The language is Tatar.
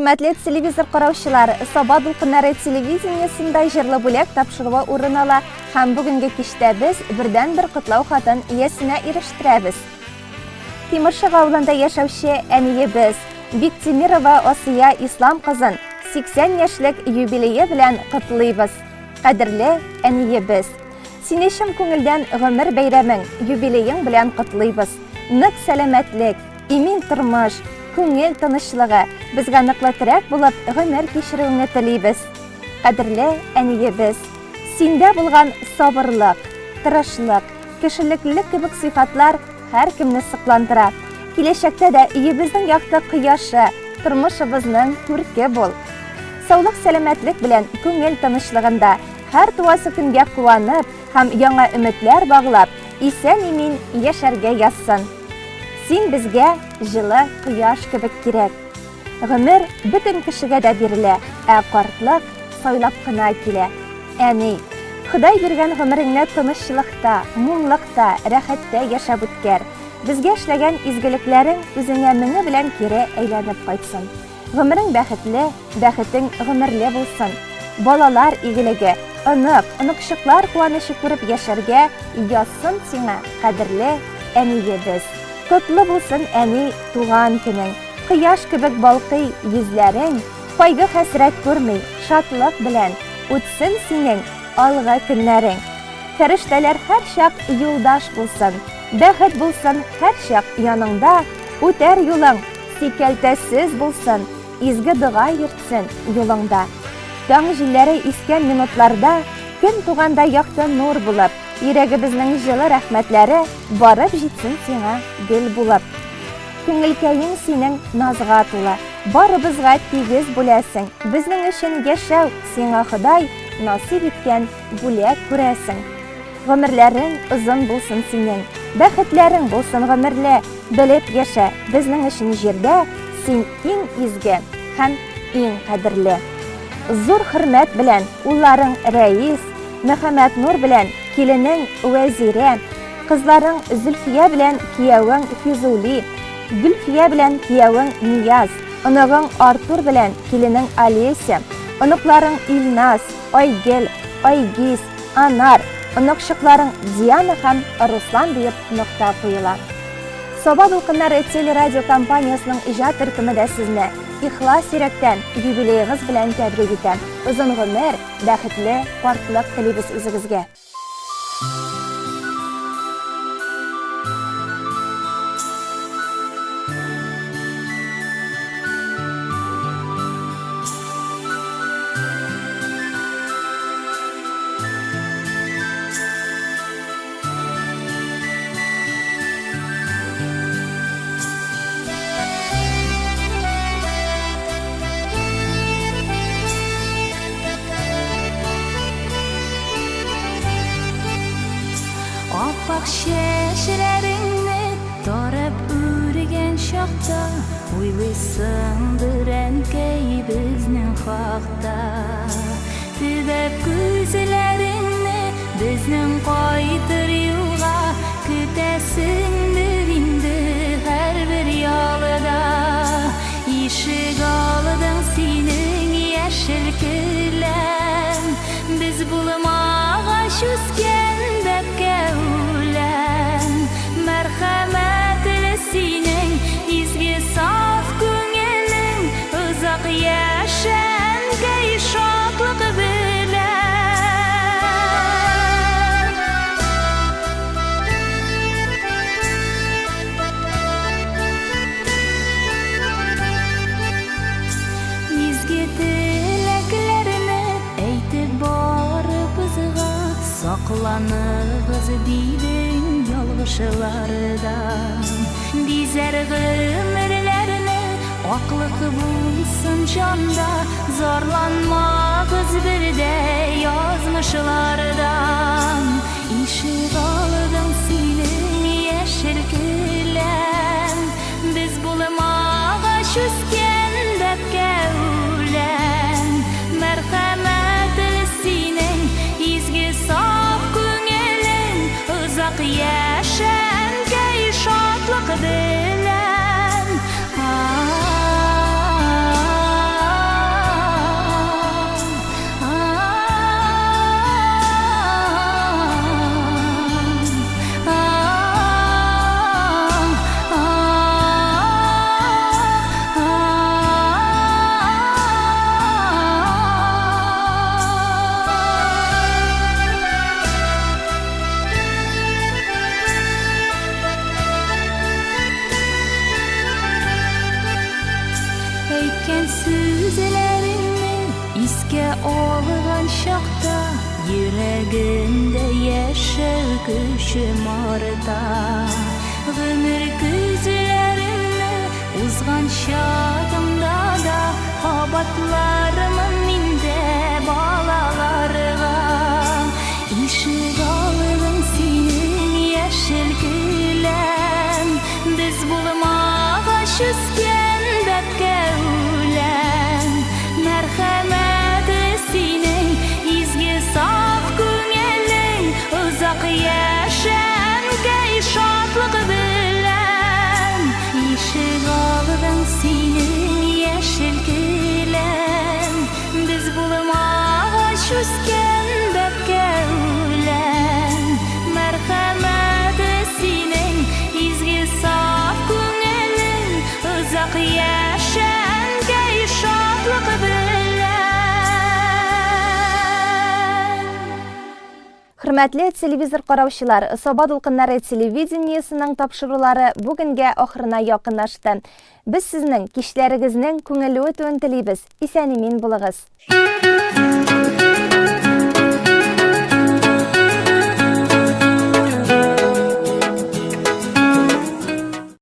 Хөрмәтле телевизор караучылар, Саба дулкыннары телевидениесында җырлы бүләк тапшыруы урын ала һәм бүгенге кичтә без бердән-бер котлау хатын иясенә ирештерәбез. Тимершык авылында яшәүче әниебез Биктимирова Асия Ислам кызын 80 яшьлек юбилее белән котлыйбыз. Кадерле әниебез, сине чын күңелдән гомер бәйрәмең, юбилеең белән котлыйбыз. Нык сәламәтлек, имин тормыш, күңел тынычлыгы безгә ныклы терәк булып гомер кичерүеңне телибез. Кадерле әниебез, синдә булган сабырлык, тырышлык, кешелеклелек кебек сыйфатлар һәркемне сокландыра. Киләчәктә дә өебезнең якты кояшы, тормышыбызның күрке бул. Саулык, сәламәтлек белән күңел тынычлыгында һәр туасы көнгә куанып һәм яңа өметләр баглап, исән-имин яшәргә язсын. Син безгә җылы кояш кебек кирәк. Гомер бөтен кешегә дә бирелә, ә картлык сайлап кына килә. Әни, Ходай биргән гомереңне тынычлыкта, мунлыкта, рәхәттә яшәп үткәр. Безгә эшләгән изгелекләрең үзеңә меңе белән кире әйләнеп кайтсын. Гомерең бәхетле, бәхетең гомерле булсын. Балалар игелеге, ыныкчыклар куанышы күреп яшәргә язсын сиңа, кадерле әниебез. Котлы булсын әни туган көнең. Кояш кебек балкый йөзләрең, кайгы хәсрәт күрми, шатлык белән үтсен синең алга көннәрең. Фәрештәләр һәр чак юлдаш булсын, бәхет булсын һәр чак яныңда, үтәр юлың сикәлтәсез булсын, изге дога йөртсен юлыңда. Таң җилләре искән минутларда, көн туганда якты нур булып, йөрәгебезнең җылы рәхмәтләре барып җитсен сиңа гөл булып. Күңелкәең синең назга тулы, барыбызга тигез бүләсең. Безнең өчен яшәү сиңа Ходай насип иткән бүләк күрәсең. Гомерләрең озын булсын синең, бәхетләрең булсын гомерле, белеп яшә. Безнең өчен җирдә син иң изге һәм иң кадерле. Зур хөрмәт белән улларың Рәис, Мөхәммәд Нур белән киленең Вәзирә, кызларың Зөлфия белән киявең Физули, Гөлфия белән киявең Нияз, оныгың Артур белән киленең Олеся, оныкларың Илназ, Айгел, Айгиз, Анар, оныкчыкларың Диана һәм Руслан дип нокта куела. Саба дулкыннары телерадио компаниясының иҗат төркеме дә сезне ихлас йөрәктән юбилеегыз белән тәбрик итә. Озын гомер, бәхетле картлык телибез үзегезгә. Appak şeşlerini tarıp ürgen şakta, uylısındır enkey bizning hakta. Tübep gözlerini bizning qaytır yolga, kütesindir indi her bir yolda. İşik aldın senin yeşil külem, biz bulmağa şüsken kevlen. Merhametli senin izgi saf күңелең, uzak yaşan kay şatlık bilen. Izgi tileklerini әйтеп барыбызга, сакланыгыз дидең ялгышылардан. Бизәр гомерләрне аклык булсын җанда, зарланмагыз бердә язмышлардан. Ишек алдың синең яшел көләм, без булмагач үскән бәбкә үлән. Мәрхәмәтле синең изге саф күңелең, узак яшән кәй шатлык белән. күшім арта. Гүмір күзлерімні узған шағымда да қабатларымын менде балаларға. Ишік алдың сенің яшіл күләм, біз болмаға шүскен бәпке үләм. Мәрхәмәті сенің изге сaf көңелің, ұзақ яшәмгәй шатлық біләм. Ишік алдың сенің яшіл күләм, біз болмаға шүскен бәпке үләм. Мәрхәмәті сенің изге сaf көңелің, ұзақ яшәмгәй шатлық біләм. Хөрмәтле телевизор караучылар, Саба дулкыннары телевидениесенең тапшырулары бүгенгә ахырына якынлашты. Без сезнең кичләрегезнең күңелле үтүен телибез. Исән-имин булыгыз.